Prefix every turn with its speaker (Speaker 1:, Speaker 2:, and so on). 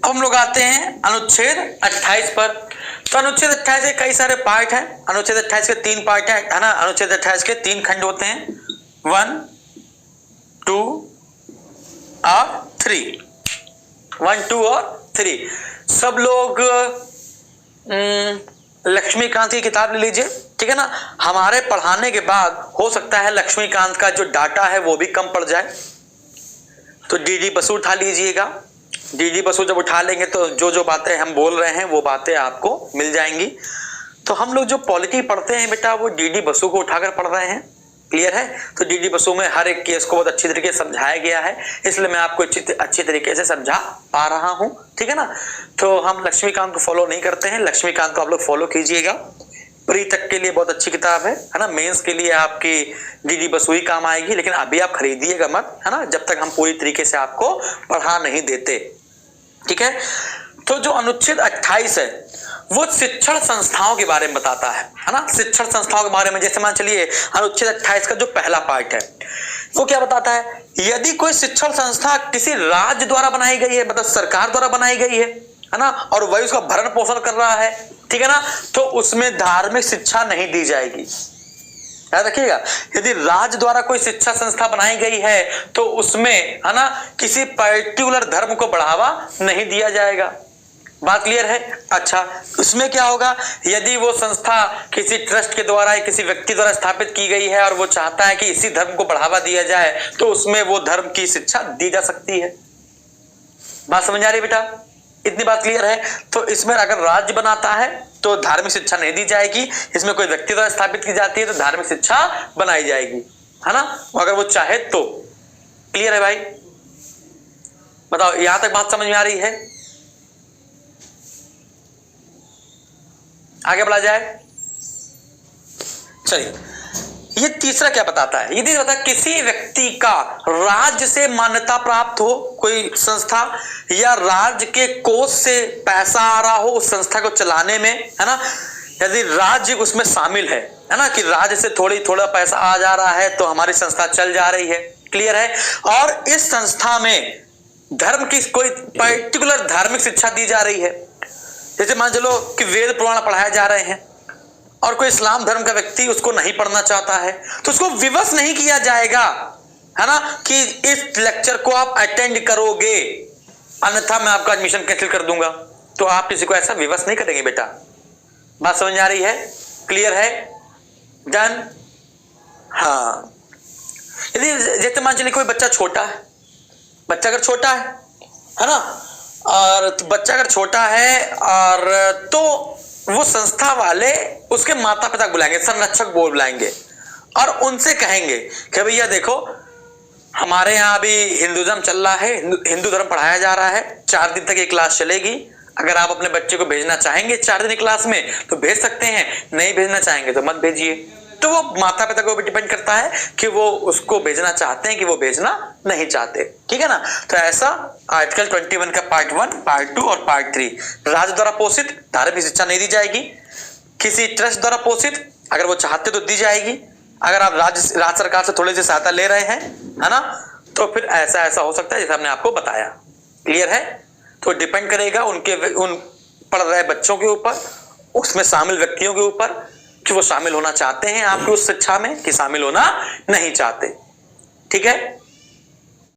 Speaker 1: अब हम लोग आते हैं अनुच्छेद 28 पर। तो अनुच्छेद 28 के कई सारे पार्ट हैं। अनुच्छेद 28 के 3 पार्ट है ना। अनुच्छेद 28 के 3 खंड होते हैं, 1, 2 और 3। 1, 2 और 3। सब लोग लक्ष्मीकांत की किताब ले लीजिए, ठीक है ना। हमारे पढ़ाने के बाद हो सकता है लक्ष्मीकांत का जो डाटा है वो भी कम पड़ जाए, तो डी बसु उठा लीजिएगा। डी बसु जब उठा लेंगे तो जो जो बातें हम बोल रहे हैं वो बातें आपको मिल जाएंगी। तो हम लोग जो पॉलिटी पढ़ते हैं बेटा वो डी बसु को उठाकर पढ़ रहे हैं, क्लियर है। तो डी बसु में हर एक केस को बहुत अच्छी तरीके से समझाया गया है, इसलिए मैं आपको अच्छी तरीके से समझा पा रहा हूं, ठीक है ना। तो हम लक्ष्मीकांत को फॉलो नहीं करते हैं, लक्ष्मीकांत को आप लोग फॉलो कीजिएगा। प्री तक के लिए बहुत अच्छी किताब है ना। मेंस के लिए आपकी डी बसु ही काम आएगी, लेकिन अभी आप खरीदिएगा मत, है ना, जब तक हम पूरी तरीके से आपको पढ़ा नहीं देते, ठीक है। तो जो अनुच्छेद 28 है वो शिक्षण संस्थाओं के बारे में बताता है ना। शिक्षण संस्थाओं के बारे में जैसे मान चलिए अनुच्छेद 28 का जो पहला पार्ट है वो क्या बताता है, यदि कोई शिक्षण संस्था किसी राज्य द्वारा बनाई गई है, मतलब सरकार द्वारा बनाई गई है ना, और वही उसका भरण पोषण कर रहा है, ठीक है ना, तो उसमें धार्मिक शिक्षा नहीं दी जाएगी। याद रखिएगा, यदि राज्य द्वारा कोई शिक्षा संस्था बनाई गई है तो उसमें, है ना, किसी पर्टिकुलर धर्म को बढ़ावा नहीं दिया जाएगा। बात क्लियर है। अच्छा, उसमें क्या होगा, यदि वो संस्था किसी ट्रस्ट के द्वारा या किसी व्यक्ति द्वारा स्थापित की गई है और वो चाहता है कि इसी धर्म को बढ़ावा दिया जाए तो उसमें वो धर्म की शिक्षा दी जा सकती है। बात समझ आ रही है बेटा, इतनी बात क्लियर है। तो इसमें अगर राज्य बनाता है तो धार्मिक शिक्षा नहीं दी जाएगी, इसमें कोई व्यक्ति द्वारा स्थापित की जाती है तो धार्मिक शिक्षा बनाई जाएगी, है ना, अगर वो चाहे तो। क्लियर है भाई, बताओ यहां तक बात समझ में आ रही है। आगे बढ़ा जाए, चलिए। ये तीसरा क्या बताता है, यदि बताता किसी व्यक्ति का राज्य से मान्यता प्राप्त हो कोई संस्था, या राज्य के कोष से पैसा आ रहा हो उस संस्था को चलाने में, है ना, यदि राज्य उसमें शामिल है ना, कि राज्य से थोड़ा पैसा आ जा रहा है तो हमारी संस्था चल जा रही है, क्लियर है। और इस संस्था में धर्म की कोई पर्टिकुलर धार्मिक शिक्षा दी जा रही है, जैसे मान चलो कि वेद पुराण पढ़ाए जा रहे हैं और कोई इस्लाम धर्म का व्यक्ति उसको नहीं पढ़ना चाहता है तो उसको विवश नहीं किया जाएगा, है ना, कि इस लेक्चर को आप अटेंड करोगे अन्यथा मैं आपका एडमिशन कैंसिल कर दूंगा। तो आप किसी को ऐसा विवश नहीं करेंगे बेटा। बात समझ आ रही है, क्लियर है, डन। हाँ, यदि जैसे मान चलिए कोई बच्चा छोटा है, बच्चा अगर छोटा है ना, और बच्चा अगर छोटा है और तो वो संस्था वाले उसके माता पिता बुलाएंगे, संरक्षक बुलाएंगे और उनसे कहेंगे कि भैया देखो हमारे यहाँ अभी हिंदुज्म चल रहा है, हिंदू धर्म पढ़ाया जा रहा है, 4 दिन तक ये क्लास चलेगी। अगर आप अपने बच्चे को भेजना चाहेंगे 4 दिन की क्लास में तो भेज सकते हैं, नहीं भेजना चाहेंगे तो मत भेजिए। तो वो माता पिता को भी डिपेंड करता है कि वो उसको भेजना चाहते हैं कि वो भेजना नहीं चाहते, ठीक है ना। तो ऐसा आर्टिकल 21 का पार्ट 1, पार्ट 2 और पार्ट 3, राज्य द्वारा पोषित धार्मिक शिक्षा नहीं दी जाएगी, किसी ट्रस्ट द्वारा पोषित अगर वो चाहते तो दी जाएगी, अगर आप राज्य सरकार से थोड़ी सी सहायता ले रहे हैं, है ना, तो फिर ऐसा हो सकता है जैसे हमने आपको बताया, क्लियर है। तो डिपेंड करेगा उन पढ़ रहे बच्चों के ऊपर, उसमें शामिल व्यक्तियों के ऊपर कि वो शामिल होना चाहते हैं आपकी उस शिक्षा में कि शामिल होना नहीं चाहते, ठीक है।